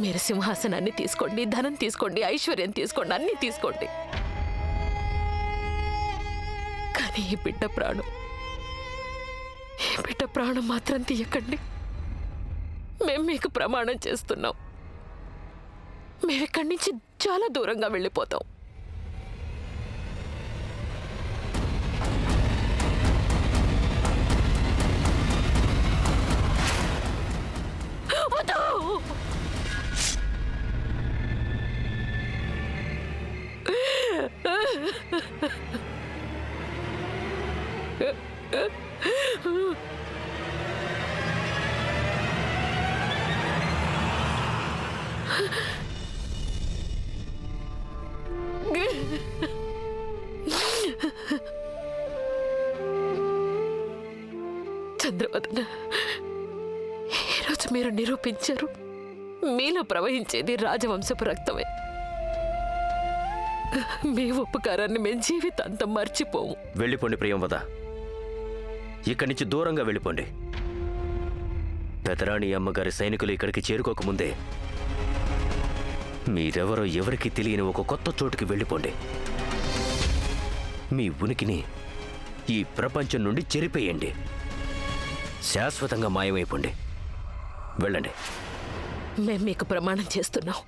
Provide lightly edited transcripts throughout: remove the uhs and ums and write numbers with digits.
మీరు సింహాసనాన్ని తీసుకోండి, ధనం తీసుకోండి, ఐశ్వర్యం తీసుకోండి, అన్నీ తీసుకోండి. కానీ ఈ బిడ్డ ప్రాణం మాత్రం తీయకండి. మేము మీకు ప్రమాణం చేస్తున్నాం. మేము ఇక్కడి నుంచి చాలా దూరంగా వెళ్ళిపోతాం. చంద్రవదన, ఈరోజు మీరు నిరూపించారు, మీలో ప్రవహించేది రాజవంశపు రక్తమే. మీ ఉపకారాన్ని మేము జీవితాంతం మర్చిపోము. వెళ్ళిపోండి ప్రియంవద, ఇక్కడి నుంచి దూరంగా వెళ్ళిపోండి. పెదరాణి అమ్మగారి సైనికులు ఇక్కడికి చేరుకోకముందే మీరెవరో ఎవరికి తెలియని ఒక కొత్త చోటుకి వెళ్ళిపోండి. మీ ఉనికిని ఈ ప్రపంచం నుండి చెరిపేయండి. శాశ్వతంగా మాయమైపోండి. వెళ్ళండి. మేము మీకు ప్రమాణం చేస్తున్నాం.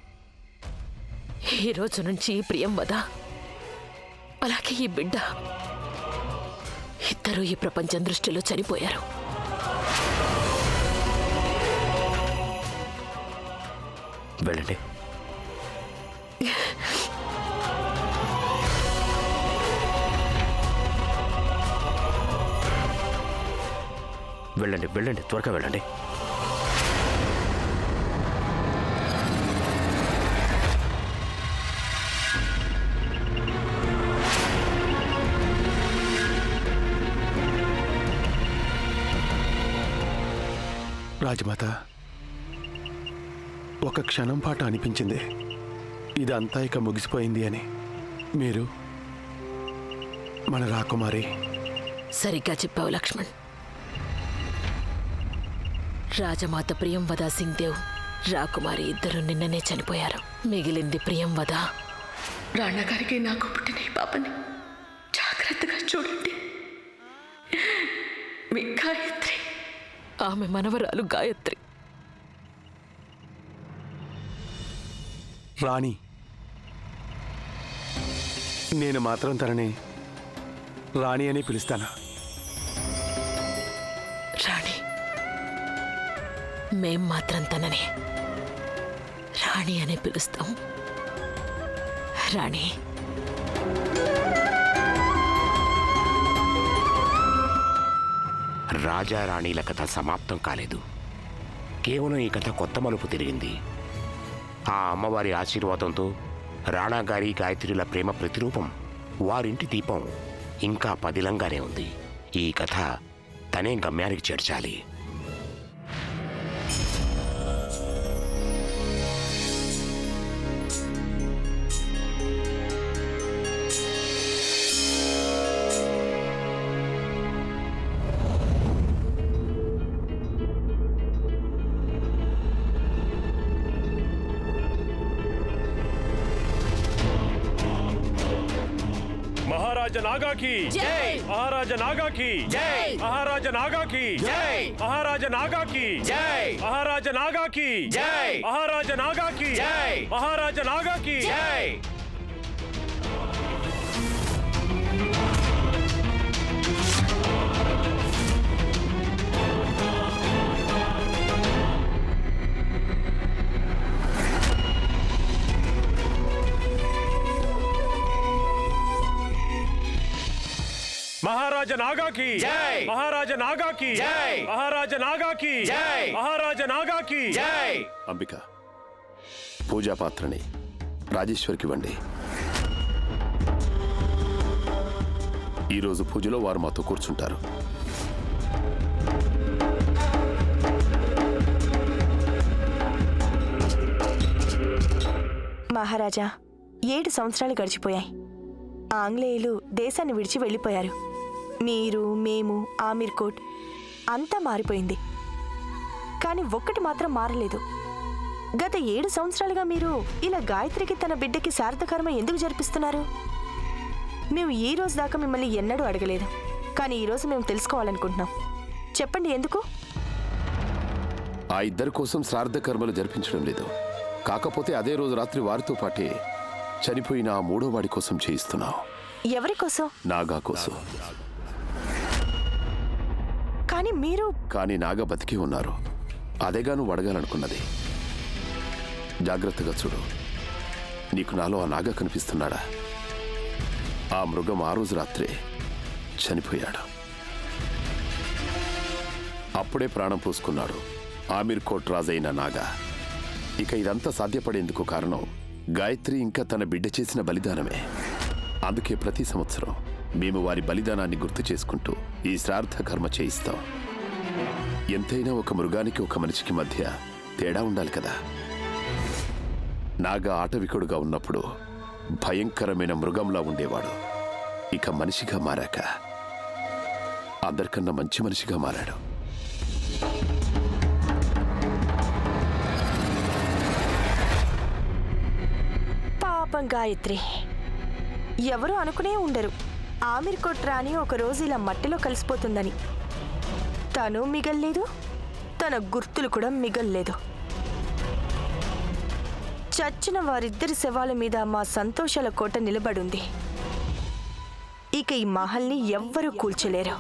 ఈ రోజు నుంచి ఈ ప్రియంవద అలాగే ఈ బిడ్డ ఇద్దరూ ఈ ప్రపంచం దృష్టిలో చనిపోయారు. వెళ్ళండి. వెళ్ళండి, వెళ్ళండి, త్వరగా వెళ్ళండి. రాజమాత, ఒక క్షణం పాటు అనిపించింది ఇదంతా ఇక ముగిసిపోయింది అని. మీరు మన రాకుమారి. సరిగ్గా చెప్పావు లక్ష్మణ్. రాజమాత ప్రియంవద సింగ్ దేవ్, రాకుమారి ఇద్దరు నిన్ననే చనిపోయారు. మిగిలింది ప్రియంవద. రాణగారికి నాకు పుట్టిన ఈ పాపని జాగ్రత్తగా చూడండి. మీ గాయత్రి, ఆమె మనవరాలు గాయత్రి. రాణి, నేను మాత్రం తనని రాణి అని పిలుస్తాను. రాణి, మేం మాత్రం తనని రాణి అని పిలుస్తాం. రాణి. రాజారాణిల కథ సమాప్తం కాలేదు. కేవలం ఈ కథ కొత్త మలుపు తిరిగింది. ఆ అమ్మవారి ఆశీర్వాదంతో రాణాగారి గాయత్రిల ప్రేమ ప్రతిరూపం, వారింటి దీపం ఇంకా పదిలంగానే ఉంది. ఈ కథ తనే గమ్యానికి చేర్చాలి. महाराज नागा की जय, महाराज नागा की जय, महाराज नागा की जय, महाराज नागा की जय, महाराज नागा की जय, महाराज नागा की जय, महाराज नागा की जय. महाराज नागा की जय, महाराज नागा की जय, महाराज नागा की जय, महाराज नागा की जय. అంబిక, పూజా పాత్రని రాజేశ్వరికి ఇవ్వండి. ఈరోజు పూజలో వారు మాతో కూర్చుంటారు. మహారాజా, 7 సంవత్సరాలు గడిచిపోయాయి. ఆంగ్లేయులు దేశాన్ని విడిచి వెళ్ళిపోయారు. మీరు, మేము, ఆమీర్ కోట్ అంతా మారిపోయింది. కానీ ఒక్కటి మాత్రం మారలేదు. గత 7 సంవత్సరాలుగా మీరు ఇలా గాయత్రికి తన బిడ్డకి శారదకర్మ ఎందుకు జరిపిస్తున్నారు? మేము ఈ రోజు దాకా మిమ్మల్ని ఎన్నడూ అడగలేదు, కానీ ఈరోజు మేము తెలుసుకోవాలనుకుంటున్నాం. చెప్పండి, ఎందుకు? ఆ ఇద్దరి కోసం శ్రాద్ధ కర్మలు జరిపించడం లేదు. కాకపోతే అదే రోజు రాత్రి వారితో పాటే చనిపోయిన ఆ 3వ వాడి కోసం చేయిస్తున్నావు. ఎవరి కోసం? నాగా కోసం. కానీ నాగా బతికి ఉన్నారు. అదేగా నువ్వు అడగాలనుకున్నది. జాగ్రత్తగా చూడు. నీకు నాలో ఆ నాగా కనిపిస్తున్నాడా? ఆ మృగం ఆ రోజు రాత్రే చనిపోయాడు. అప్పుడే ప్రాణం పోసుకున్నాడు ఆమీర్ కోట్ రాజైన నాగా. ఇక ఇదంతా సాధ్యపడేందుకు కారణం గాయత్రి ఇంకా తన బిడ్డ చేసిన బలిదానమే. అందుకే ప్రతి సంవత్సరం మేము వారి బలిదానాన్ని గుర్తు చేసుకుంటూ ఈ శ్రాద్ధ కర్మ చేయిస్తాం. ఎంతైనా ఒక మృగానికి ఒక మనిషికి మధ్య తేడా ఉండాలి కదా. నాగా ఆటవికుడుగా ఉన్నప్పుడు భయంకరమైన మృగంలా ఉండేవాడు. ఇక మనిషిగా మారాక అందరికన్నా మంచి మనిషిగా మారాడు. పాపం గాయత్రి. ఎవరు అనుకునే ఉండరు ఆమీర్ కోట్ రాణి ఒక రోజు ఇలా మట్టిలో కలిసిపోతుందని. తను మిగల్లేదు, తన గుర్తులు కూడా మిగల్లేదు. చచ్చిన వారిద్దరి శవాల మీద మా సంతోషాల కోట నిలబడుంది. ఇక ఈ మహల్ని ఎవ్వరూ కూల్చలేరు.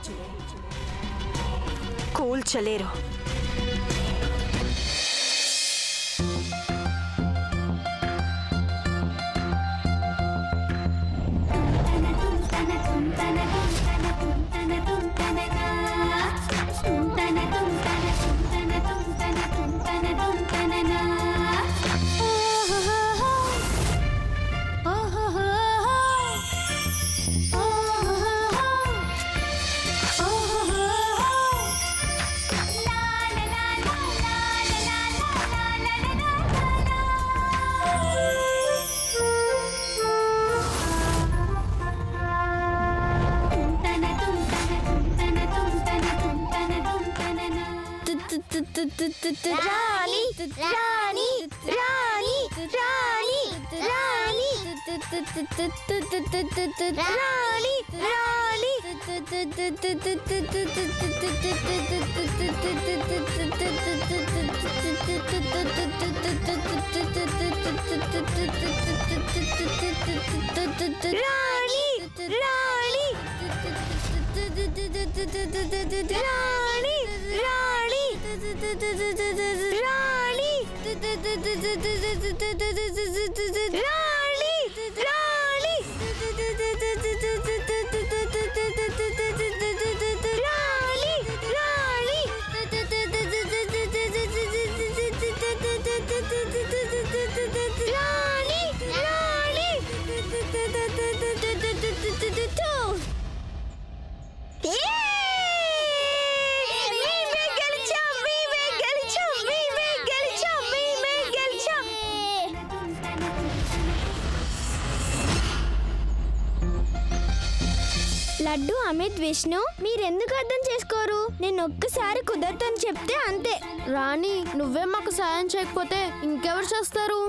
లడ్డు, అమిత్, విష్ణు మీరెందుకు అర్థం చేసుకోరు? నేను ఒక్కసారి కుదరదని చెప్తే అంతే. రాణి, నువ్వే మాకు సాయం చేయకపోతే ఇంకెవరు చేస్తారు?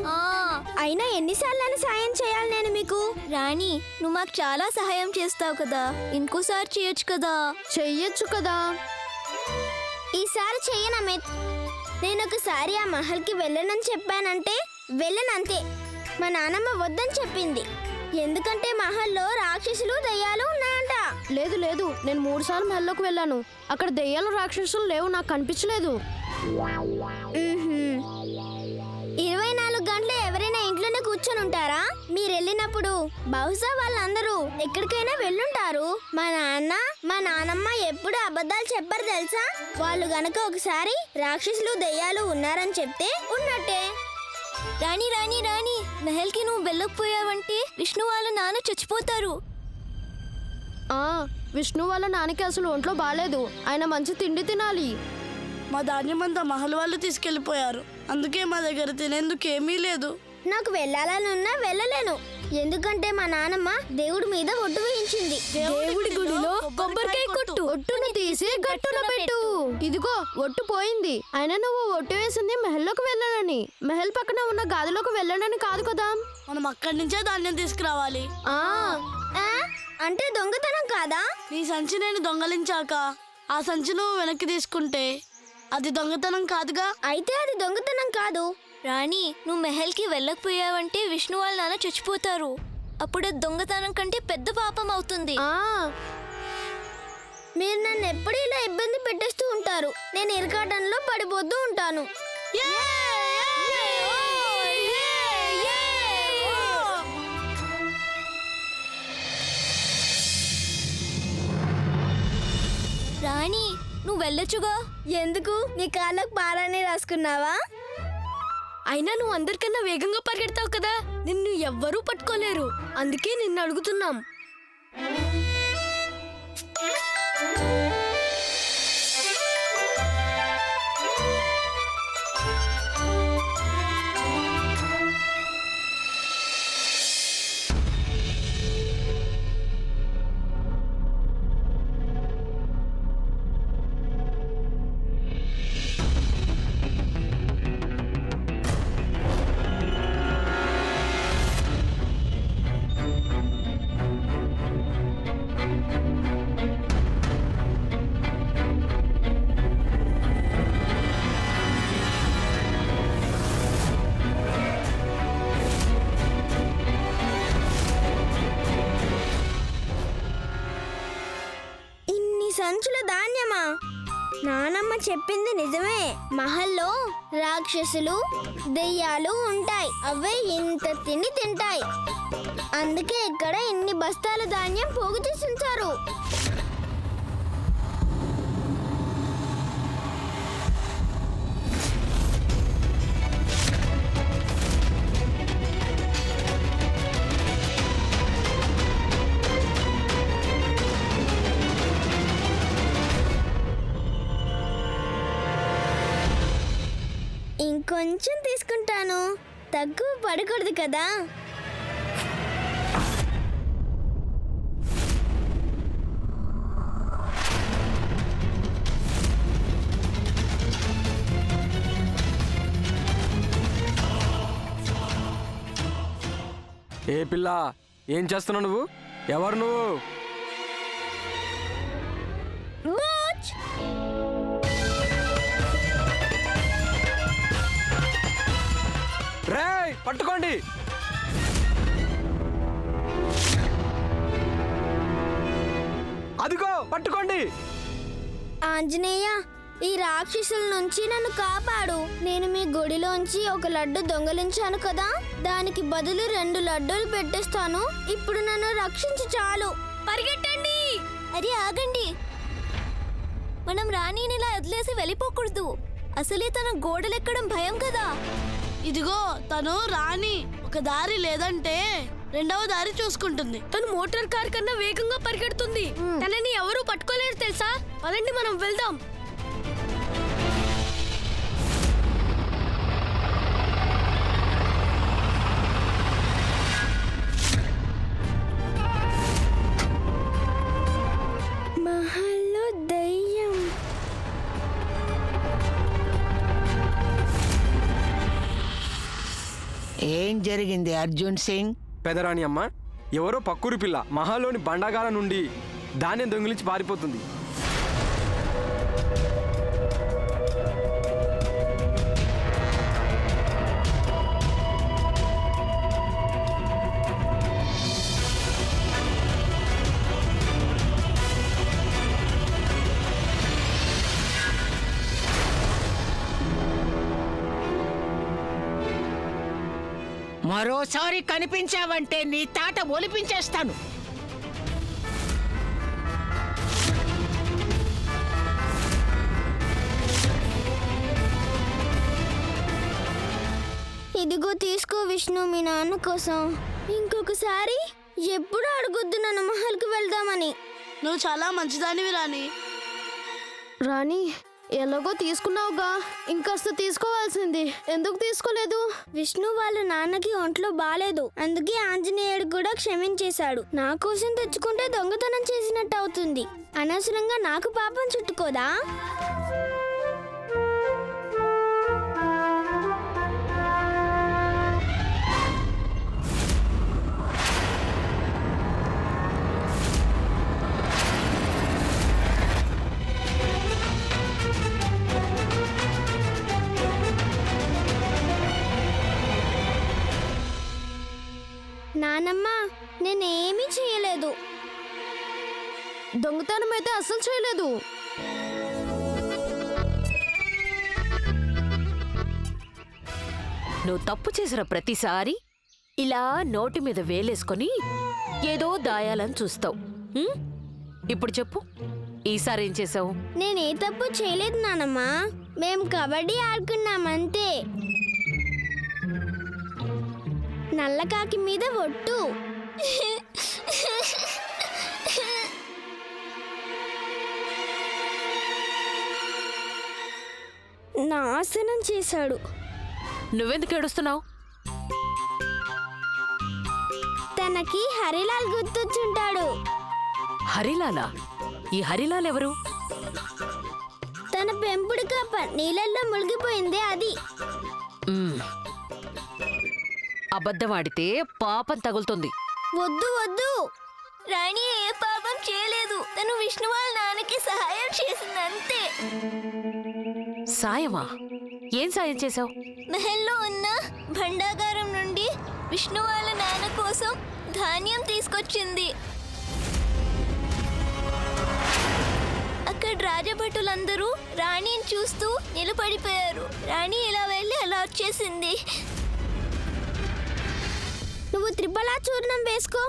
అయినా ఎన్నిసార్లు సాయం చేయాలి నేను మీకు? రాణి, నువ్వు మాకు చాలా సహాయం చేస్తావు కదా, ఇంకోసారి చేయొచ్చు కదా. చెయ్యొచ్చు కదా. ఈసారి చెయ్యను అమిత్. నేను ఒకసారి ఆ మహల్కి వెళ్ళనని చెప్పానంటే వెళ్ళనంతే. మా నాన్నమ్మ వద్దని చెప్పింది. ఎందుకంటే మహల్లో రాక్షసులు దయ్యాలు ఉన్నాయంట. లేదు లేదు, నేను 3 సార్లు మహల్లోకి వెళ్ళాను. అక్కడ దయ్యాలు రాక్షసులు లేవు, నాకు కనిపించలేదు. 24 గంటలు ఎవరైనా ఇంట్లోనే కూర్చొని ఉంటారా? మీరు వెళ్ళినప్పుడు బహుశా వాళ్ళందరూ ఎక్కడికైనా వెళ్ళుంటారు. మా నాన్న మా నాన్నమ్మ ఎప్పుడు అబద్ధాలు చెప్పరు తెలుసా? వాళ్ళు గనక ఒకసారి రాక్షసులు దయ్యాలు ఉన్నారని చెప్తే ఉన్నట్టే. రాణి రాణి రాణి, మహల్కి నువ్వు వెళ్ళకపోయావంటే విష్ణు వాళ్ళ నాన్న చచ్చిపోతారు. విష్ణు వాళ్ళ నాన్నకి అసలు ఒంట్లో బాలేదు. ఆయన మంచి తిండి తినాలి. మా ధాన్యమంతా మహల్ వాళ్ళు తీసుకెళ్లిపోయారు. అందుకే మా దగ్గర తినేందుకు ఏమీ లేదు. నాకు వెళ్ళాలనున్నా వెళ్ళలేను. ఎందుకంటే మా నాన్నమ్మ దేవుడి మీద ఒట్టు వేయించింది. దేవుడి గుడిలో కొబ్బరికాయ కొట్టు. ఒట్టును తీసి గట్టున పెట్టు. ఇదిగో ఒట్టు పోయింది. అయినా నువ్వు ఒట్టు వేసింది మెహల్లోకి వెళ్ళాలని, మెహల్ పక్కన ఉన్న గదిలోకి వెళ్ళాలని కాదు కదా. మనం అక్కడి నుంచే ధాన్యం తీసుకురావాలి. ఆ అంటే దొంగతనం కాదా? నీ సంచి నేను దొంగలించాక ఆ సంచి నువ్వు వెనక్కి తీసుకుంటే అది దొంగతనం కాదుగా. అయితే అది దొంగతనం కాదు. రాణి, నువ్వు మెహల్కి వెళ్ళకపోయావంటే విష్ణు వాళ్ళ నాన్న చచ్చిపోతారు. అప్పుడు దొంగతనం కంటే పెద్ద పాపం అవుతుంది. మీరు నన్ను ఎప్పుడు ఇలా ఇబ్బంది పెట్టేస్తూ ఉంటారు. నేను ఇరకాటంలో పడిపోతూ ఉంటాను. రాణి, నువ్వు వెళ్ళొచ్చుగా. ఎందుకు? నీ కాళ్ళకు పారాని రాసుకున్నావా? అయినా నువ్వు అందరికన్నా వేగంగా పరిగెడతావు కదా, నిన్ను ఎవ్వరూ పట్టుకోలేరు. అందుకే నిన్ను అడుగుతున్నాం. సంచుల ధాన్యమా? నానమ్మ చెప్పింది నిజమే. మహల్లో రాక్షసులు, దెయ్యాలు ఉంటాయి. అవే ఇంత తిండి తింటాయి. అందుకే ఇక్కడ ఇన్ని బస్తాల ధాన్యం పోగు చేసి ఉంచారు. ఇంకొంచెం తీసుకుంటాను. తక్కువ పడకూడదు కదా. ఏ పిల్ల, ఏం చేస్తున్నావు నువ్వు? ఎవరు నువ్వు? రేయ్, పట్టుకోండి. అదిగో పట్టుకోండి. ఆంజనేయ, ఈ రాక్షసుల నుంచి నన్ను కాపాడు. నేను మీ గుడిలోంచి ఒక లడ్డు దొంగలించాను కదా, దానికి బదులు 2 లడ్డూలు పెట్టేస్తాను. ఇప్పుడు నన్ను రక్షించి చాలు. పరిగెట్టండి. అరే ఆగండి, మనం రాణిని ఇలా వదిలేసి వెళ్ళిపోకూడదు. అసలే తన గోడలెక్కడం భయం కదా. ఇదిగో తను రాణి. ఒక దారి లేదంటే 2వ దారి చూసుకుంటుంది. తను మోటార్ కార్ కన్నా వేగంగా పరిగెడుతుంది. తనని ఎవరూ పట్టుకోలేరు తెలుసా. పదండి, మనం వెళ్దాం. మహల్లో దయ్యం. ఏం జరిగింది అర్జున్ సింగ్? పెదరాణి అమ్మ, ఎవరో పక్కూరి పిల్ల మహాలోని బండాగాల నుండి ధాన్యం దొంగిలించి పారిపోతుంది. మరోసారి కనిపించావంటే నీ తాట ఒలిపించేస్తాను. ఇదిగో తీసుకో విష్ణు, మీ నాన్న కోసం. ఇంకొకసారి ఎప్పుడు అడగొద్దు నన్ను మహల్కి వెళ్దామని. నువ్వు చాలా మంచిదానివి రాణి. రాణి, ఎలాగో తీసుకున్నావుగా, ఇంకాస్త తీసుకోవాల్సింది. ఎందుకు తీసుకోలేదు? విష్ణు వాళ్ళ నాన్నకి ఒంట్లో బాలేదు, అందుకే ఆంజనేయుడు కూడా క్షమించేశాడు. నా కోసం తెచ్చుకుంటే దొంగతనం చేసినట్టు అవుతుంది. అనవసరంగా నాకు పాపం చుట్టుకోదా? నానమ్మ, నేనేమీ చేయలేదు. దొంగతనం అయితే అస్సలు చేయలేదు. నువ్వు తప్పు చేసిన ప్రతిసారి ఇలా నోటి మీద వేలేసుకొని ఏదో దాయాలని చూస్తావు. ఇప్పుడు చెప్పు, ఈసారి ఏం చేసావు? నేనే తప్పు చేయలేదు నానమ్మ. మేం కబడ్డీ ఆడుకున్నామంతే. నల్లకాకి మీద ఒట్టు. నాశనం చేశాడు. నువ్వెందుకు ఏడుస్తున్నావు? తనకి హరిలాల్ గుర్తొచ్చుంటాడు. హరిలాలా? ఈ హరిలాల్ ఎవరు? తన పెంపుడు కప్ప నీళ్ళల్లో మునిగిపోయిందే అది. అబద్ధమాడితే పాపం తగులుతుంది. వద్దు వద్దు, రాణి ఏ పాపం చేయలేదు. తను విష్ణు వాళ్ళ నాన్నకి సహాయం చేసిందంతే. సాయమా? ఏం సాయం చేశావు? మహల్లో ఉన్న భండాగారం నుండి విష్ణు వాళ్ళ నాన్న కోసం ధాన్యం తీసుకొచ్చింది. అక్కడ రాజభటులందరూ రాణిని చూస్తూ నిలబడిపోయారు. రాణి ఇలా వెళ్ళి అలా వచ్చేసింది. నువ్వు త్రిపలా చూర్ణం వేసుకో.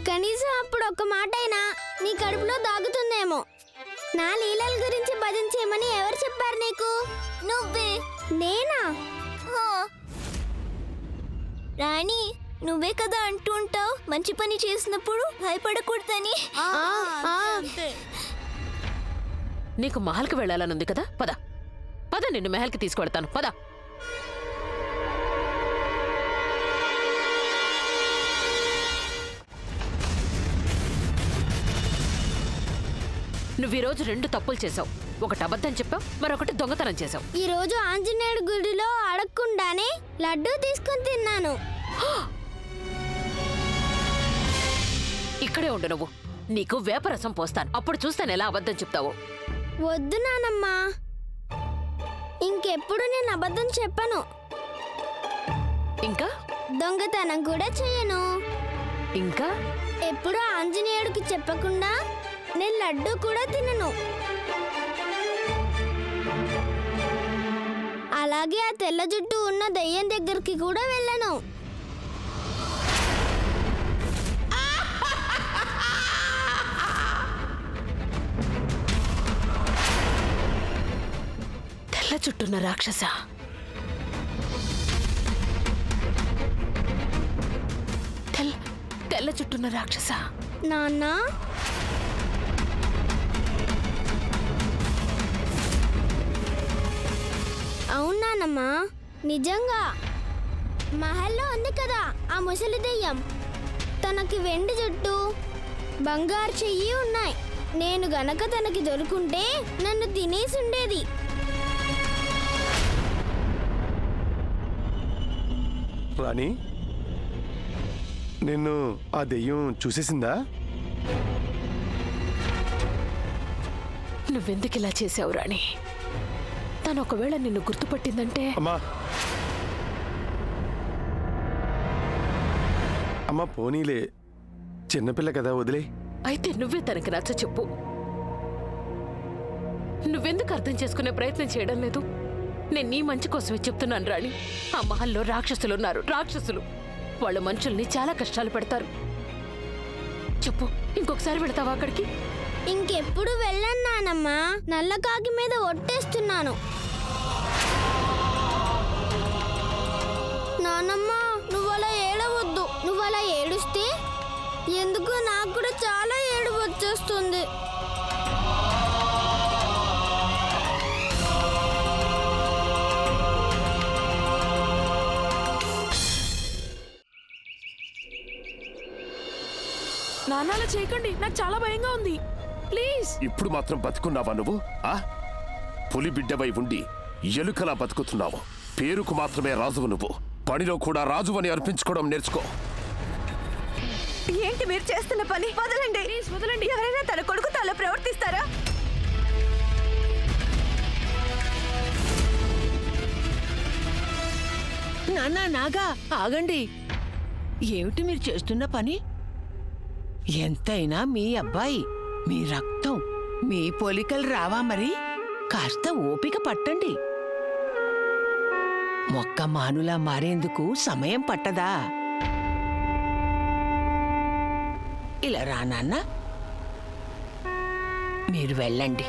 కనీసం అప్పుడు ఒక్క మాట అయినా నీ కడుపులో దాగుతుందేమో. నా లీలల గురించి భజన చేయమని ఎవరు చెప్పారు నీకు? నువ్వే. నేనా? రాణి, నువ్వే కదా అంటూ ఉంటావు మంచి పని చేసినప్పుడు భయపడకూడదని. నీకు మహల్కి వెళ్ళాలనుంది కదా, పద పద, నిన్ను మహల్కి తీసుకువెడతాను, పద. నువ్వు ఈరోజు 2 తప్పులు చేసావు. ఒకటి అబద్ధం చెప్పావు, మరొకటి దొంగతనం చేసావు. ఈ రోజు ఆంజనేయుడి గుడిలో అడగకుండానే లడ్డూ తీసుకుని తిన్నాను. ఇక్కడే ఉండు నువ్వు. నీకు వేపరసం పోస్తాను, అప్పుడు చూస్తాను ఎలా అబద్ధం చెప్తావు. వద్దు నానమ్మా, ఇంకెప్పుడు నేను అబద్ధం చెప్పను. ఇంకా దొంగతనం కూడా చేయను. ఇంకా ఎప్పుడు ఆంజనేయుడికి చెప్పకుండా నేను లడ్డు కూడా తినను. అలాగే ఆ తెల్ల జుట్టు ఉన్న దయ్యం దగ్గరికి కూడా వెళ్ళను. తెల్ల చుట్టున్న రాక్షస, తెల్ల చుట్టున్న రాక్షస. నాన్న, అవునానమ్మా, నిజంగా మహల్లో ఉంది కదా ఆ ముసలి దెయ్యం. తనకి వెండి జుట్టు, బంగారు చెయ్యి ఉన్నాయి. నేను గనక తనకి దొరుకుంటే నన్ను తినేసి ఉండేది. రాణి, నిన్ను ఆ దెయ్యం చూసేసిందా? నువ్వెందుకు ఇలా చేసావు రాణి? తను ఒకవేళ నిన్ను గుర్తుపట్టిందంటే. అమ్మా అమ్మా, పోనీలే, చిన్నపిల్ల కదా, వదిలే. అయితే నువ్వే తనకి నచ్చ చెప్పు. నువ్వెందుకు అర్థం చేసుకునే ప్రయత్నం చేయడం లేదు? నేను నీ మంచి కోసమే చెప్తున్నాను రాణి. ఆ మహల్లో రాక్షసులు ఉన్నారు, రాక్షసులు. వాళ్ళు మనుషుల్ని చాలా కష్టాలు పెడతారు. చెప్పు, ఇంకొకసారి వెళతావా అక్కడికి? ఇంకెప్పుడు వెళ్ళను నానమ్మా. నల్లకాకి మీద ఒట్టేస్తున్నాను. నానమ్మ, నువ్వు అలా ఏడవద్దు. నువ్వు అలా ఏడుస్తే ఎందుకో నాకు కూడా చాలా ఏడుపు వచ్చేస్తుంది. నాన్న అలా చేయకండి, నాకు చాలా భయంగా ఉంది. ప్లీజ్. ఇప్పుడు మాత్రం బతుకున్నావా నువ్వు? ఆ పులి బిడ్డవై ఉండి ఎలుకలా బతుకుతున్నావు. పేరుకు మాత్రమే రాజువు నువ్వు, పనిలో కూడా రాజువని అర్పించుకోవడం నేర్చుకో. ఏంటి మీరు చేస్తున్న పని? వదలండి, ప్లీజ్ వదలండి. ఎవరైనా తన కొడుకుతో అలా ప్రవర్తిస్తారా? నాన్న నాగా ఆగండి. ఏమిటి మీరు చేస్తున్న పని? ఎంతైనా మీ అబ్బాయి, మీ రక్తం, మీ పోలికలు రావా మరి? కాస్త ఓపిక పట్టండి. మొక్క మానులా మారేందుకు సమయం పట్టదా? ఇలా రా నాన్న, మీరు వెళ్ళండి.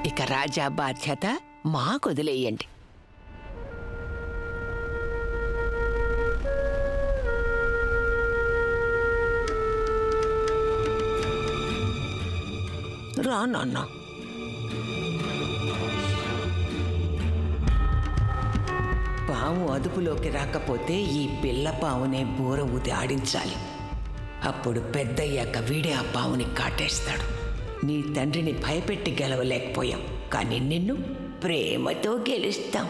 ఇక రాజా బాధ్యత మాకొదిలేయండి. రా నాన్న. పాము అదుపులోకి రాకపోతే ఈ పిల్ల పావునే బూర ఊది ఆడించాలి. అప్పుడు పెద్దయ్యాక వీడే ఆ పావుని కాటేస్తాడు. నీ తండ్రిని భయపెట్టి గెలవలేకపోయాం, కానీ నిన్ను ప్రేమతో గెలుస్తాం.